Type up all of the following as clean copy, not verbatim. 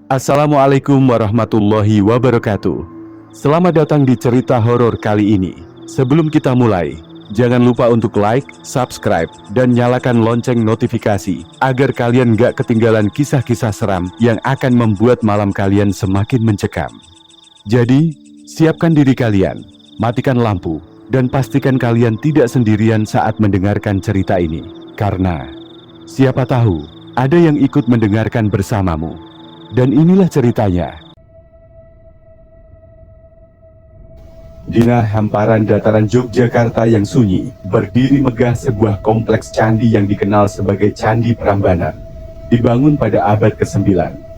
Assalamualaikum warahmatullahi wabarakatuh. Selamat datang di cerita horor kali ini. Sebelum kita mulai, jangan lupa untuk like, subscribe, dan nyalakan lonceng notifikasi agar kalian gak ketinggalan kisah-kisah seram yang akan membuat malam kalian semakin mencekam. Jadi, siapkan diri kalian, matikan lampu, dan pastikan kalian tidak sendirian saat mendengarkan cerita ini. Karena, siapa tahu, ada yang ikut mendengarkan bersamamu. Dan inilah ceritanya. Di hamparan dataran Yogyakarta yang sunyi, berdiri megah sebuah kompleks candi yang dikenal sebagai Candi Prambanan. Dibangun pada abad ke-9,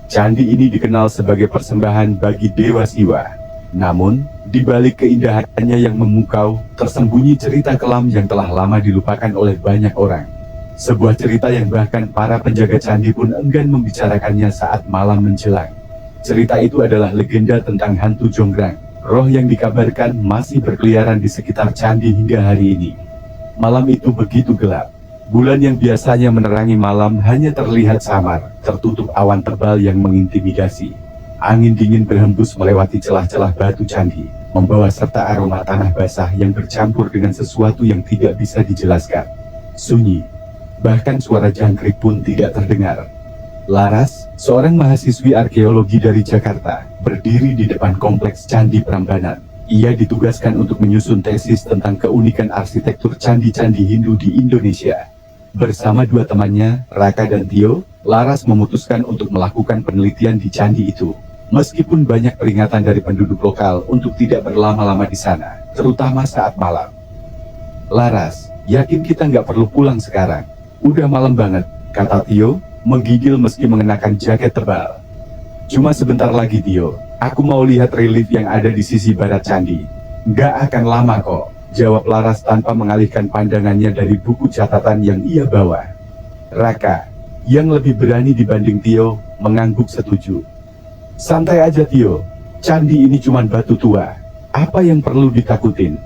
candi ini dikenal sebagai persembahan bagi Dewa Siwa. Namun, di balik keindahannya yang memukau, tersembunyi cerita kelam yang telah lama dilupakan oleh banyak orang. Sebuah cerita yang bahkan para penjaga candi pun enggan membicarakannya saat malam menjelang. Cerita itu adalah legenda tentang hantu Jonggrang, roh yang dikabarkan masih berkeliaran di sekitar candi hingga hari ini. Malam itu begitu gelap. Bulan yang biasanya menerangi malam hanya terlihat samar, tertutup awan tebal yang mengintimidasi. Angin dingin berhembus melewati celah-celah batu candi, membawa serta aroma tanah basah yang bercampur dengan sesuatu yang tidak bisa dijelaskan. Sunyi. Bahkan suara jangkrik pun tidak terdengar. Laras, seorang mahasiswi arkeologi dari Jakarta, berdiri di depan kompleks Candi Prambanan. Ia ditugaskan untuk menyusun tesis tentang keunikan arsitektur candi-candi Hindu di Indonesia. Bersama dua temannya, Raka dan Tio, Laras memutuskan untuk melakukan penelitian di candi itu. Meskipun banyak peringatan dari penduduk lokal untuk tidak berlama-lama di sana, terutama saat malam. Laras, yakin kita nggak perlu pulang sekarang? Udah malam banget, kata Tio, menggigil meski mengenakan jaket tebal. Cuma sebentar lagi Tio, aku mau lihat relief yang ada di sisi barat candi. Nggak akan lama kok, jawab Laras tanpa mengalihkan pandangannya dari buku catatan yang ia bawa. Raka, yang lebih berani dibanding Tio, mengangguk setuju. Santai aja Tio, candi ini cuma batu tua, apa yang perlu ditakutin?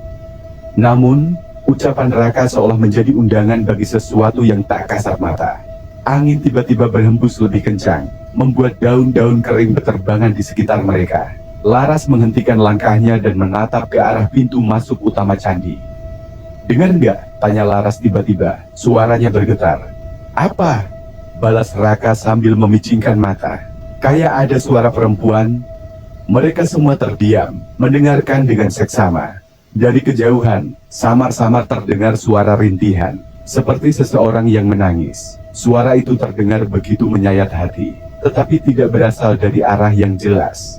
Namun, ucapan Raka seolah menjadi undangan bagi sesuatu yang tak kasat mata. Angin tiba-tiba berhembus lebih kencang, membuat daun-daun kering berterbangan di sekitar mereka. Laras menghentikan langkahnya dan menatap ke arah pintu masuk utama candi. Dengar nggak? Tanya Laras tiba-tiba, suaranya bergetar. Apa? Balas Raka sambil memicingkan mata. Kayak ada suara perempuan. Mereka semua terdiam, mendengarkan dengan seksama. Dari kejauhan, samar-samar terdengar suara rintihan, seperti seseorang yang menangis. Suara itu terdengar begitu menyayat hati, tetapi tidak berasal dari arah yang jelas.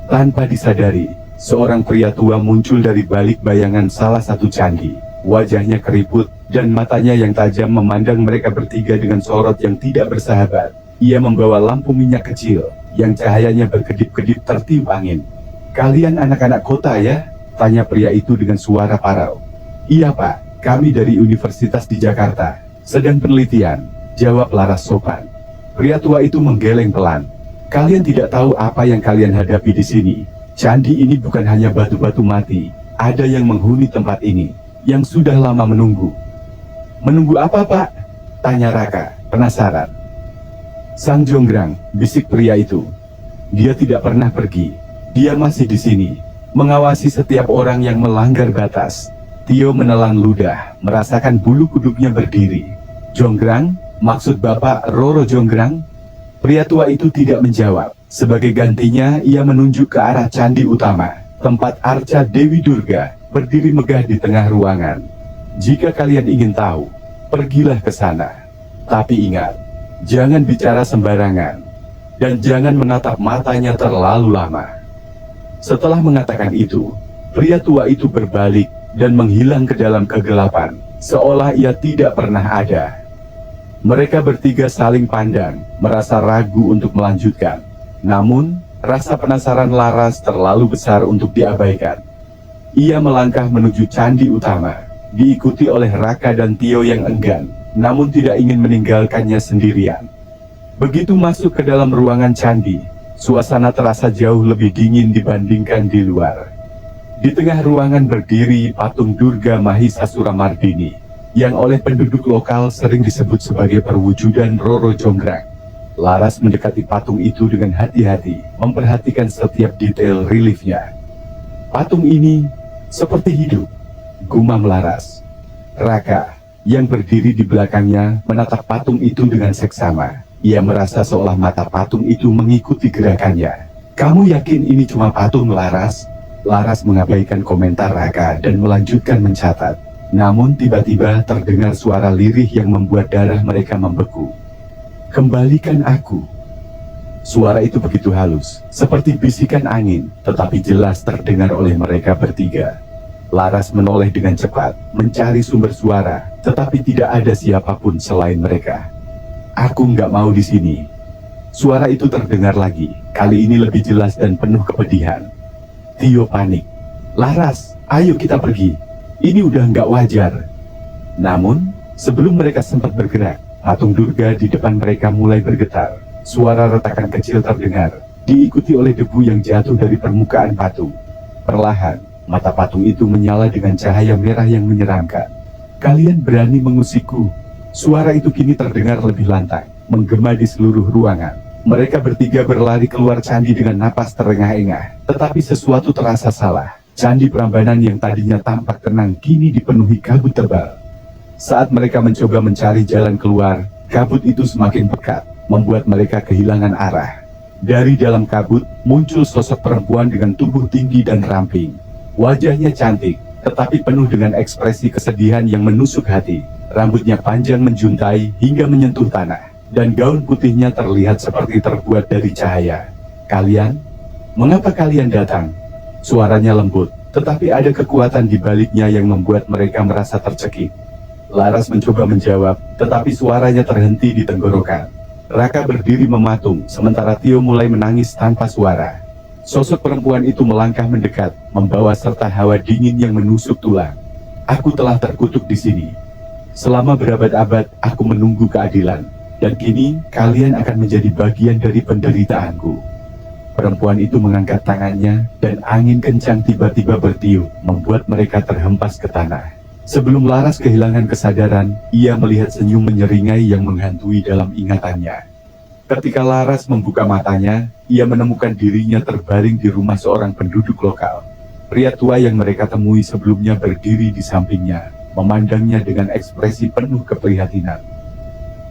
Tanpa disadari, seorang pria tua muncul dari balik bayangan salah satu candi. Wajahnya keriput, dan matanya yang tajam memandang mereka bertiga dengan sorot yang tidak bersahabat. Ia membawa lampu minyak kecil, yang cahayanya berkedip-kedip tertiup angin. Kalian anak-anak kota ya? Tanya pria itu dengan suara parau. Iya pak, kami dari Universitas di Jakarta, sedang penelitian, jawab Laras sopan. Pria tua itu menggeleng pelan. Kalian tidak tahu apa yang kalian hadapi di sini. Candi ini bukan hanya batu-batu mati, ada yang menghuni tempat ini, yang sudah lama menunggu. Menunggu apa pak? Tanya Raka, penasaran. Sang Jonggrang, bisik pria itu. Dia tidak pernah pergi, dia masih di sini, mengawasi setiap orang yang melanggar batas. Tio menelan ludah, merasakan bulu kuduknya berdiri. Jonggrang? Maksud Bapak Roro Jonggrang? Pria tua itu tidak menjawab. Sebagai gantinya, ia menunjuk ke arah candi utama, tempat arca Dewi Durga berdiri megah di tengah ruangan. Jika kalian ingin tahu, pergilah ke sana. Tapi ingat, jangan bicara sembarangan, dan jangan menatap matanya terlalu lama. Setelah mengatakan itu, pria tua itu berbalik dan menghilang ke dalam kegelapan, seolah ia tidak pernah ada. Mereka bertiga saling pandang, merasa ragu untuk melanjutkan. Namun, rasa penasaran Laras terlalu besar untuk diabaikan. Ia melangkah menuju candi utama, diikuti oleh Raka dan Tio yang enggan, namun tidak ingin meninggalkannya sendirian. Begitu masuk ke dalam ruangan candi, suasana terasa jauh lebih dingin dibandingkan di luar. Di tengah ruangan berdiri patung Durga Mahisasura Mardini, yang oleh penduduk lokal sering disebut sebagai perwujudan Roro Jonggrang. Laras mendekati patung itu dengan hati-hati, memperhatikan setiap detail reliefnya. Patung ini seperti hidup, gumam Laras. Raka, yang berdiri di belakangnya, menatap patung itu dengan seksama. Ia merasa seolah mata patung itu mengikuti gerakannya. Kamu yakin ini cuma patung, Laras? Laras mengabaikan komentar Raka dan melanjutkan mencatat. Namun tiba-tiba terdengar suara lirih yang membuat darah mereka membeku. Kembalikan aku. Suara itu begitu halus, seperti bisikan angin, tetapi jelas terdengar oleh mereka bertiga. Laras menoleh dengan cepat, mencari sumber suara, tetapi tidak ada siapapun selain mereka. Aku nggak mau di sini. Suara itu terdengar lagi, kali ini lebih jelas dan penuh kepedihan. Tio panik. Laras, ayo kita pergi. Ini udah nggak wajar. Namun, sebelum mereka sempat bergerak, patung Durga di depan mereka mulai bergetar. Suara retakan kecil terdengar, diikuti oleh debu yang jatuh dari permukaan patung. Perlahan, mata patung itu menyala dengan cahaya merah yang menyeramkan. Kalian berani mengusikku? Suara itu kini terdengar lebih lantang, menggema di seluruh ruangan. Mereka bertiga berlari keluar candi dengan napas terengah-engah, tetapi sesuatu terasa salah. Candi Prambanan yang tadinya tampak tenang kini dipenuhi kabut tebal. Saat mereka mencoba mencari jalan keluar, kabut itu semakin pekat, membuat mereka kehilangan arah. Dari dalam kabut, muncul sosok perempuan dengan tubuh tinggi dan ramping. Wajahnya cantik, tetapi penuh dengan ekspresi kesedihan yang menusuk hati. Rambutnya panjang menjuntai hingga menyentuh tanah, dan gaun putihnya terlihat seperti terbuat dari cahaya. Kalian? Mengapa kalian datang? Suaranya lembut, tetapi ada kekuatan di baliknya yang membuat mereka merasa tercekik. Laras mencoba menjawab, tetapi suaranya terhenti di tenggorokan. Raka berdiri mematung, sementara Tio mulai menangis tanpa suara. Sosok perempuan itu melangkah mendekat, membawa serta hawa dingin yang menusuk tulang. Aku telah terkutuk di sini. Selama berabad-abad, aku menunggu keadilan. Dan kini, kalian akan menjadi bagian dari penderitaanku. Perempuan itu mengangkat tangannya, dan angin kencang tiba-tiba bertiup, membuat mereka terhempas ke tanah. Sebelum Laras kehilangan kesadaran, ia melihat senyum menyeringai yang menghantui dalam ingatannya. Ketika Laras membuka matanya, ia menemukan dirinya terbaring di rumah seorang penduduk lokal. Pria tua yang mereka temui sebelumnya berdiri di sampingnya, memandangnya dengan ekspresi penuh keprihatinan.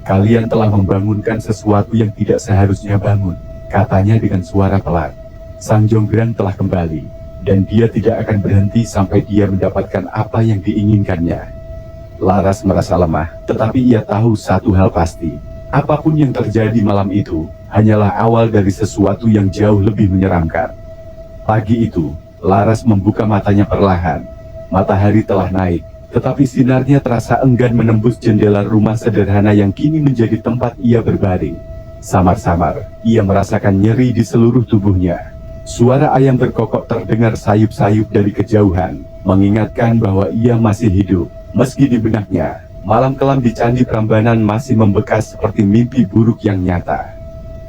Kalian telah membangunkan sesuatu yang tidak seharusnya bangun, katanya dengan suara pelan. Sang Jonggrang telah kembali, dan dia tidak akan berhenti sampai dia mendapatkan apa yang diinginkannya. Laras merasa lemah, tetapi ia tahu satu hal pasti. Apapun yang terjadi malam itu, hanyalah awal dari sesuatu yang jauh lebih menyeramkan. Pagi itu, Laras membuka matanya perlahan. Matahari telah naik, tetapi sinarnya terasa enggan menembus jendela rumah sederhana yang kini menjadi tempat ia berbaring. Samar-samar, ia merasakan nyeri di seluruh tubuhnya. Suara ayam berkokok terdengar sayup-sayup dari kejauhan, mengingatkan bahwa ia masih hidup. Meski di benaknya, malam kelam di Candi Prambanan masih membekas seperti mimpi buruk yang nyata.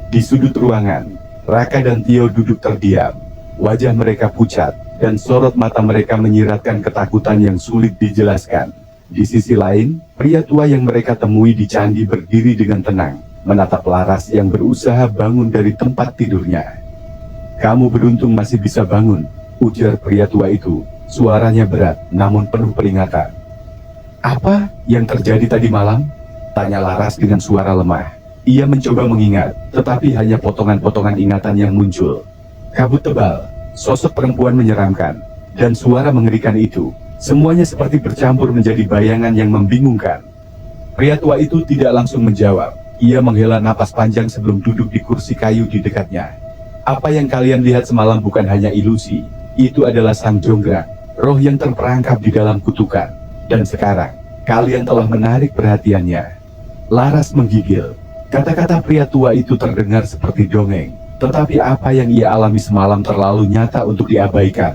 Di sudut ruangan, Raka dan Tio duduk terdiam. Wajah mereka pucat, dan sorot mata mereka menyiratkan ketakutan yang sulit dijelaskan. Di sisi lain, pria tua yang mereka temui di candi berdiri dengan tenang, menatap Laras yang berusaha bangun dari tempat tidurnya. Kamu beruntung masih bisa bangun, ujar pria tua itu. Suaranya berat, namun penuh peringatan. Apa yang terjadi tadi malam? Tanya Laras dengan suara lemah. Ia mencoba mengingat, tetapi hanya potongan-potongan ingatan yang muncul. Kabut tebal, sosok perempuan menyeramkan, dan suara mengerikan itu. Semuanya seperti bercampur menjadi bayangan yang membingungkan. Pria tua itu tidak langsung menjawab. Ia menghela napas panjang sebelum duduk di kursi kayu di dekatnya. Apa yang kalian lihat semalam bukan hanya ilusi. Itu adalah Sang Jonggrang, roh yang terperangkap di dalam kutukan. Dan sekarang, kalian telah menarik perhatiannya. Laras menggigil. Kata-kata pria tua itu terdengar seperti dongeng. Tetapi apa yang ia alami semalam terlalu nyata untuk diabaikan.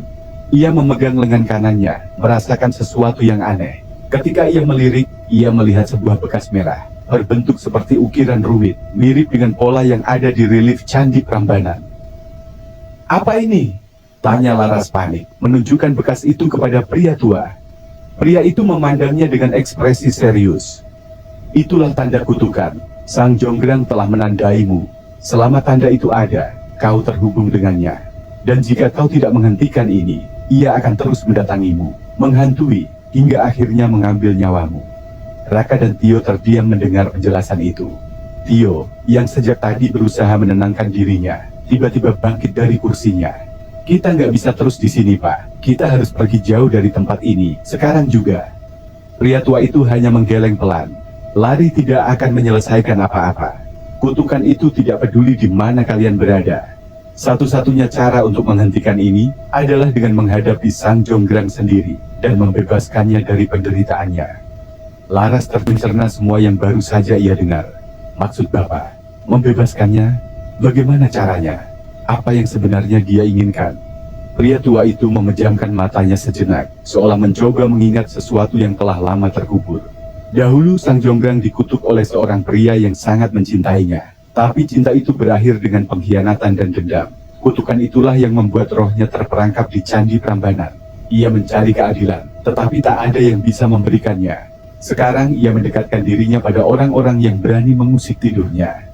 Ia memegang lengan kanannya, merasakan sesuatu yang aneh. Ketika ia melirik, ia melihat sebuah bekas merah. berbentuk seperti ukiran rumit, mirip dengan pola yang ada di relief Candi Prambanan. "Apa ini?" tanya Laras panik, menunjukkan bekas itu kepada pria tua. Pria itu memandangnya dengan ekspresi serius. "Itulah tanda kutukan. Sang Jonggrang telah menandaimu. Selama tanda itu ada, kau terhubung dengannya. Dan jika kau tidak menghentikan ini, ia akan terus mendatangimu, menghantui, hingga akhirnya mengambil nyawamu." Raka dan Tio terdiam mendengar penjelasan itu. Tio, yang sejak tadi berusaha menenangkan dirinya, tiba-tiba bangkit dari kursinya. "Kita nggak bisa terus di sini, Pak. Kita harus pergi jauh dari tempat ini, sekarang juga." Pria tua itu hanya menggeleng pelan. Lari tidak akan menyelesaikan apa-apa. Kutukan itu tidak peduli di mana kalian berada. Satu-satunya cara untuk menghentikan ini adalah dengan menghadapi Sang Jonggrang sendiri dan membebaskannya dari penderitaannya. Laras termencerna semua yang baru saja ia dengar. "Maksud Bapak, membebaskannya? Bagaimana caranya? Apa yang sebenarnya dia inginkan?" Pria tua itu memejamkan matanya sejenak, seolah mencoba mengingat sesuatu yang telah lama terkubur. Dahulu Sang Jonggrang dikutuk oleh seorang pria yang sangat mencintainya. Tapi cinta itu berakhir dengan pengkhianatan dan dendam. Kutukan itulah yang membuat rohnya terperangkap di Candi Prambanan. Ia mencari keadilan, tetapi tak ada yang bisa memberikannya. Sekarang ia mendekatkan dirinya pada orang-orang yang berani mengusik tidurnya.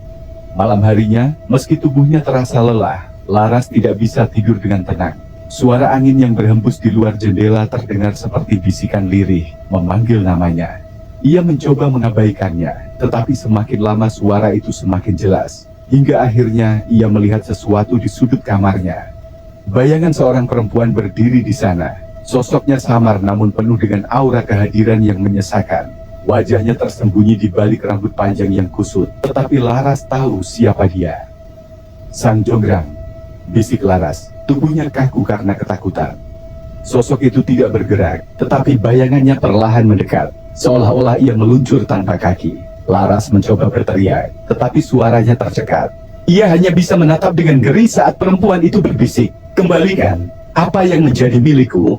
Malam harinya, meski tubuhnya terasa lelah, Laras tidak bisa tidur dengan tenang. Suara angin yang berhembus di luar jendela terdengar seperti bisikan lirih, memanggil namanya. Ia mencoba mengabaikannya, tetapi semakin lama suara itu semakin jelas. Hingga akhirnya ia melihat sesuatu di sudut kamarnya. Bayangan seorang perempuan berdiri di sana. Sosoknya samar namun penuh dengan aura kehadiran yang menyesakan. Wajahnya tersembunyi di balik rambut panjang yang kusut, tetapi Laras tahu siapa dia. "Sang Jonggrang," bisik Laras, tubuhnya kaku karena ketakutan. Sosok itu tidak bergerak, tetapi bayangannya perlahan mendekat. Seolah-olah ia meluncur tanpa kaki. Laras mencoba berteriak, tetapi suaranya tercekat. Ia hanya bisa menatap dengan geri saat perempuan itu berbisik, "Kembalikan apa yang menjadi milikku."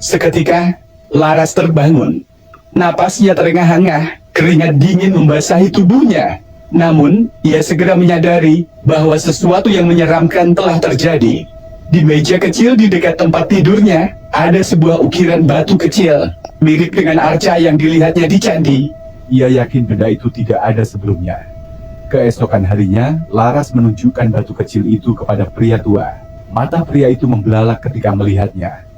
Seketika, Laras terbangun. Napasnya terengah-engah, keringat dingin membasahi tubuhnya. Namun, ia segera menyadari bahwa sesuatu yang menyeramkan telah terjadi. Di meja kecil di dekat tempat tidurnya, ada sebuah ukiran batu kecil, mirip dengan arca yang dilihatnya di candi. Ia yakin benda itu tidak ada sebelumnya. Keesokan harinya, Laras menunjukkan batu kecil itu kepada pria tua. Mata pria itu membelalak ketika melihatnya.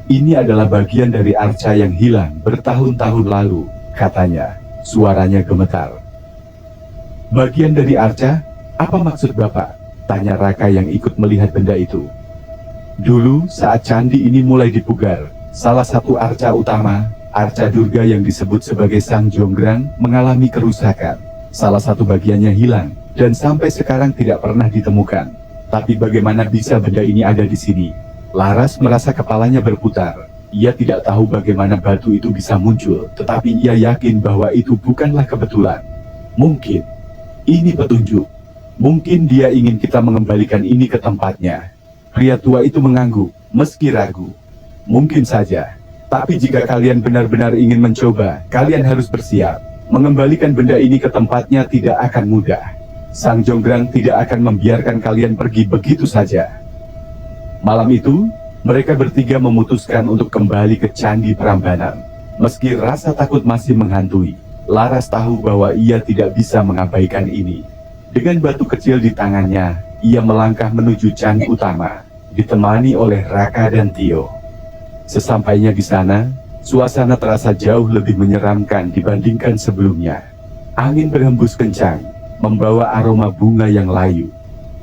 Ini adalah bagian dari arca yang hilang bertahun-tahun lalu," katanya. Suaranya gemetar. "Bagian dari arca? Apa maksud Bapak?" tanya Raka yang ikut melihat benda itu. "Dulu saat candi ini mulai dipugar, salah satu arca utama, arca Durga yang disebut sebagai Sang Jonggrang, mengalami kerusakan. Salah satu bagiannya hilang, dan sampai sekarang tidak pernah ditemukan. Tapi bagaimana bisa benda ini ada di sini?" Laras merasa kepalanya berputar. Ia tidak tahu bagaimana batu itu bisa muncul, tetapi ia yakin bahwa itu bukanlah kebetulan. Mungkin ini petunjuk. Mungkin dia ingin kita mengembalikan ini ke tempatnya. Pria tua itu mengangguk, meski ragu. "Mungkin saja. Tapi jika kalian benar-benar ingin mencoba, kalian harus bersiap. Mengembalikan benda ini ke tempatnya tidak akan mudah. Sang Jonggrang tidak akan membiarkan kalian pergi begitu saja." Malam itu, mereka bertiga memutuskan untuk kembali ke Candi Prambanan. Meski rasa takut masih menghantui, Laras tahu bahwa ia tidak bisa mengabaikan ini. Dengan batu kecil di tangannya, ia melangkah menuju candi utama, ditemani oleh Raka dan Tio. Sesampainya di sana, suasana terasa jauh lebih menyeramkan dibandingkan sebelumnya. Angin berhembus kencang, membawa aroma bunga yang layu.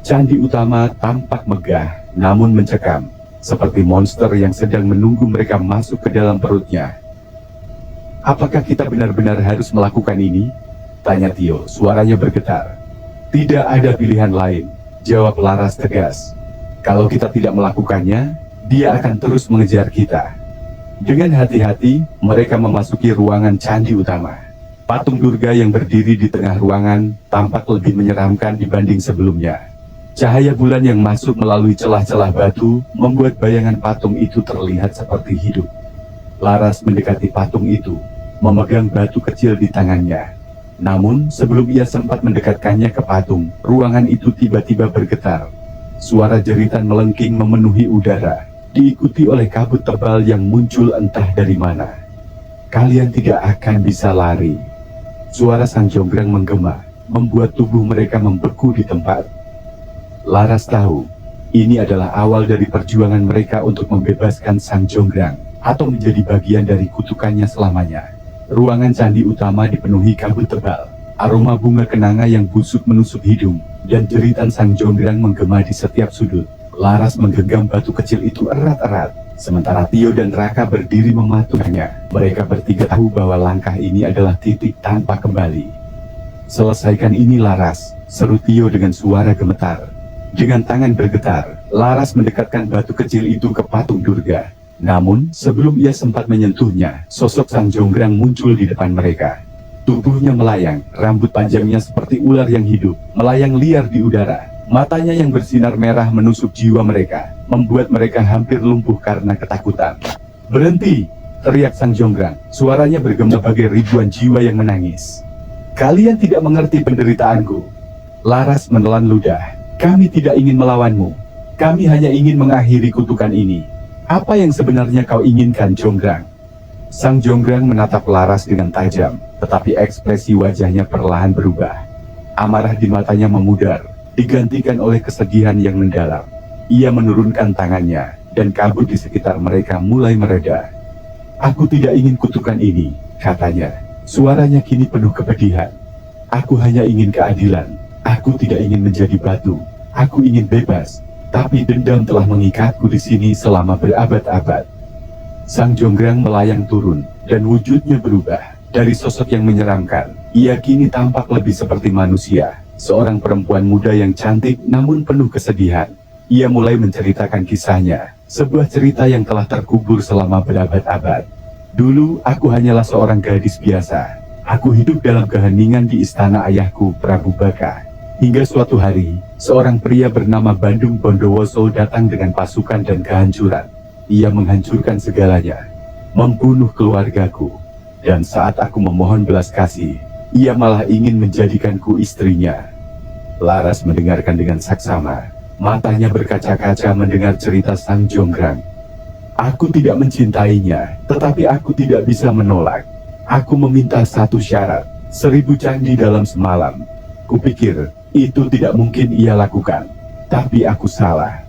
Candi utama tampak megah, namun mencekam, seperti monster yang sedang menunggu mereka masuk ke dalam perutnya. "Apakah kita benar-benar harus melakukan ini?" tanya Tio, suaranya bergetar. "Tidak ada pilihan lain," jawab Laras tegas. "Kalau kita tidak melakukannya, dia akan terus mengejar kita." Dengan hati-hati, mereka memasuki ruangan candi utama. Patung Durga yang berdiri di tengah ruangan tampak lebih menyeramkan dibanding sebelumnya. Cahaya bulan yang masuk melalui celah-celah batu membuat bayangan patung itu terlihat seperti hidup. Laras mendekati patung itu, memegang batu kecil di tangannya. Namun, sebelum ia sempat mendekatkannya ke patung, ruangan itu tiba-tiba bergetar. Suara jeritan melengking memenuhi udara, diikuti oleh kabut tebal yang muncul entah dari mana. Kalian tidak akan bisa lari. Suara Sang Jonggrang menggema, membuat tubuh mereka membeku di tempat. Laras tahu, ini adalah awal dari perjuangan mereka untuk membebaskan Sang Jonggrang, atau menjadi bagian dari kutukannya selamanya. Ruangan candi utama dipenuhi kabut tebal, aroma bunga kenanga yang busuk menusuk hidung, dan jeritan Sang Jonggrang menggema di setiap sudut. Laras menggenggam batu kecil itu erat-erat, sementara Tio dan Raka berdiri mematuhinya. Mereka bertiga tahu bahwa langkah ini adalah titik tanpa kembali. Selesaikan ini Laras, seru Tio dengan suara gemetar. Dengan tangan bergetar, Laras mendekatkan batu kecil itu ke patung Durga. Namun, sebelum ia sempat menyentuhnya, sosok Sang Jonggrang muncul di depan mereka. Tubuhnya melayang, rambut panjangnya seperti ular yang hidup, melayang liar di udara. Matanya yang bersinar merah menusuk jiwa mereka, membuat mereka hampir lumpuh karena ketakutan. "Berhenti!" teriak Sang Jonggrang, suaranya bergema bagai ribuan jiwa yang menangis. "Kalian tidak mengerti penderitaanku." Laras menelan ludah. "Kami tidak ingin melawanmu. Kami hanya ingin mengakhiri kutukan ini. Apa yang sebenarnya kau inginkan, Jonggrang?" Sang Jonggrang menatap Laras dengan tajam, tetapi ekspresi wajahnya perlahan berubah. Amarah di matanya memudar, digantikan oleh kesedihan yang mendalam. Ia menurunkan tangannya, dan kabut di sekitar mereka mulai mereda. "Aku tidak ingin kutukan ini," katanya. Suaranya kini penuh kepedihan. "Aku hanya ingin keadilan. Aku tidak ingin menjadi batu. Aku ingin bebas, tapi dendam telah mengikatku di sini selama berabad-abad." Sang Jonggrang melayang turun, dan wujudnya berubah. Dari sosok yang menyeramkan, ia kini tampak lebih seperti manusia. Seorang perempuan muda yang cantik namun penuh kesedihan. Ia mulai menceritakan kisahnya, sebuah cerita yang telah terkubur selama berabad-abad. "Dulu aku hanyalah seorang gadis biasa. Aku hidup dalam keheningan di istana ayahku, Prabu Baka. Hingga suatu hari, seorang pria bernama Bandung Bondowoso datang dengan pasukan dan kehancuran. Ia menghancurkan segalanya, membunuh keluargaku. Dan saat aku memohon belas kasih, ia malah ingin menjadikanku istrinya." Laras mendengarkan dengan saksama, matanya berkaca-kaca mendengar cerita Sang Jonggrang. "Aku tidak mencintainya, tetapi aku tidak bisa menolak. Aku meminta satu syarat, 1000 candi dalam semalam. Kupikir, itu tidak mungkin ia lakukan. Tapi aku salah."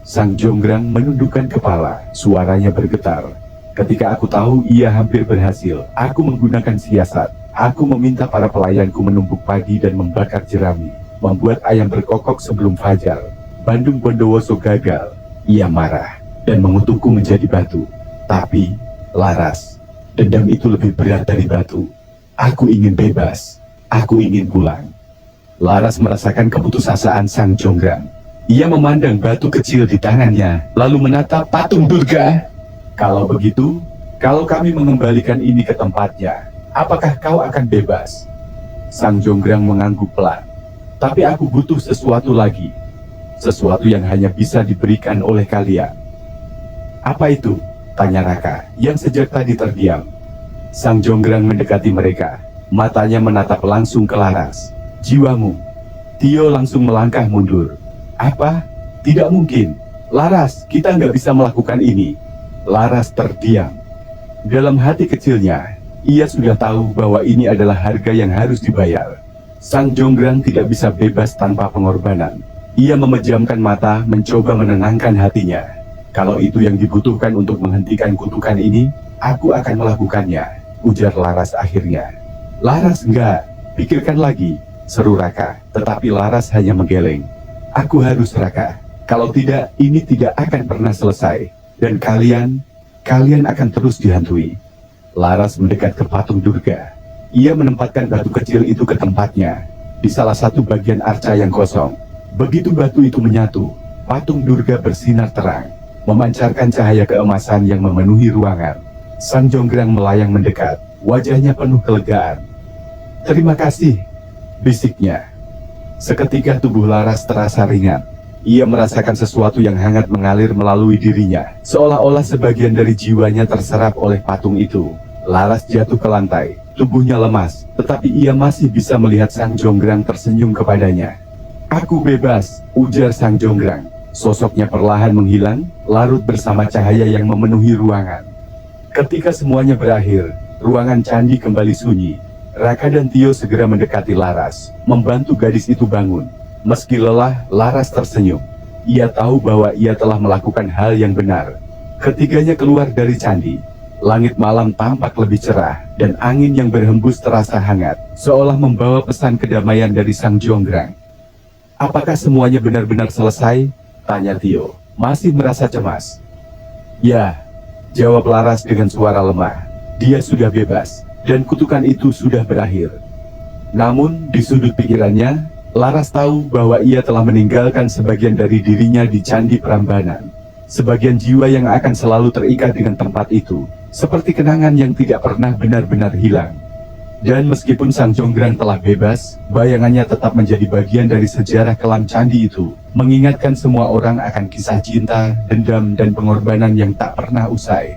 Sang Jonggrang menundukkan kepala, suaranya bergetar. "Ketika aku tahu ia hampir berhasil, aku menggunakan siasat. Aku meminta para pelayanku menumbuk padi dan membakar jerami, membuat ayam berkokok sebelum fajar. Bandung Bondowoso gagal. Ia marah dan mengutukku menjadi batu. Tapi, Laras, dendam itu lebih berat dari batu. Aku ingin bebas. Aku ingin pulang." Laras merasakan keputusasaan Sang Jonggrang. Ia memandang batu kecil di tangannya, lalu menatap patung Durga. "Kalau begitu, kalau kami mengembalikan ini ke tempatnya, apakah kau akan bebas?" Sang Jonggrang mengangguk pelan. "Tapi aku butuh sesuatu lagi. Sesuatu yang hanya bisa diberikan oleh kalian." "Apa itu?" tanya Raka, yang sejak tadi terdiam. Sang Jonggrang mendekati mereka, matanya menatap langsung ke Laras. "Jiwamu." Tio langsung melangkah mundur. "Apa? Tidak mungkin. Laras, kita nggak bisa melakukan ini." Laras terdiam. Dalam hati kecilnya, ia sudah tahu bahwa ini adalah harga yang harus dibayar. Sang Jonggrang tidak bisa bebas tanpa pengorbanan. Ia memejamkan mata, mencoba menenangkan hatinya. "Kalau itu yang dibutuhkan untuk menghentikan kutukan ini, aku akan melakukannya," ujar Laras akhirnya. "Laras enggak, pikirkan lagi," seru Raka, tetapi Laras hanya menggeleng. "Aku harus, Raka. Kalau tidak, ini tidak akan pernah selesai. Dan kalian akan terus dihantui." Laras mendekat ke patung Durga. Ia menempatkan batu kecil itu ke tempatnya, di salah satu bagian arca yang kosong. Begitu batu itu menyatu, patung Durga bersinar terang, memancarkan cahaya keemasan yang memenuhi ruangan. Sang Jonggrang melayang mendekat, wajahnya penuh kelegaan. "Terima kasih," bisiknya. Seketika tubuh Laras terasa ringan. Ia merasakan sesuatu yang hangat mengalir melalui dirinya, seolah-olah sebagian dari jiwanya terserap oleh patung itu. Laras jatuh ke lantai, Tubuhnya lemas, tetapi ia masih bisa melihat Sang Jonggrang tersenyum kepadanya. "Aku bebas," ujar Sang Jonggrang. Sosoknya perlahan menghilang, larut bersama cahaya yang memenuhi ruangan. Ketika semuanya berakhir, ruangan candi kembali sunyi. Raka dan Tio segera mendekati Laras, membantu gadis itu bangun. Meski lelah, Laras tersenyum. Ia tahu bahwa ia telah melakukan hal yang benar. Ketiganya keluar dari candi. Langit malam tampak lebih cerah, dan angin yang berhembus terasa hangat, seolah membawa pesan kedamaian dari Sang Jonggrang. "Apakah semuanya benar-benar selesai?" tanya Tio, masih merasa cemas. "Ya," jawab Laras dengan suara lemah. "Dia sudah bebas, dan kutukan itu sudah berakhir." Namun, di sudut pikirannya, Laras tahu bahwa ia telah meninggalkan sebagian dari dirinya di Candi Prambanan. Sebagian jiwa yang akan selalu terikat dengan tempat itu, seperti kenangan yang tidak pernah benar-benar hilang. Dan meskipun Sang Jonggrang telah bebas, bayangannya tetap menjadi bagian dari sejarah kelam candi itu, mengingatkan semua orang akan kisah cinta, dendam, dan pengorbanan yang tak pernah usai.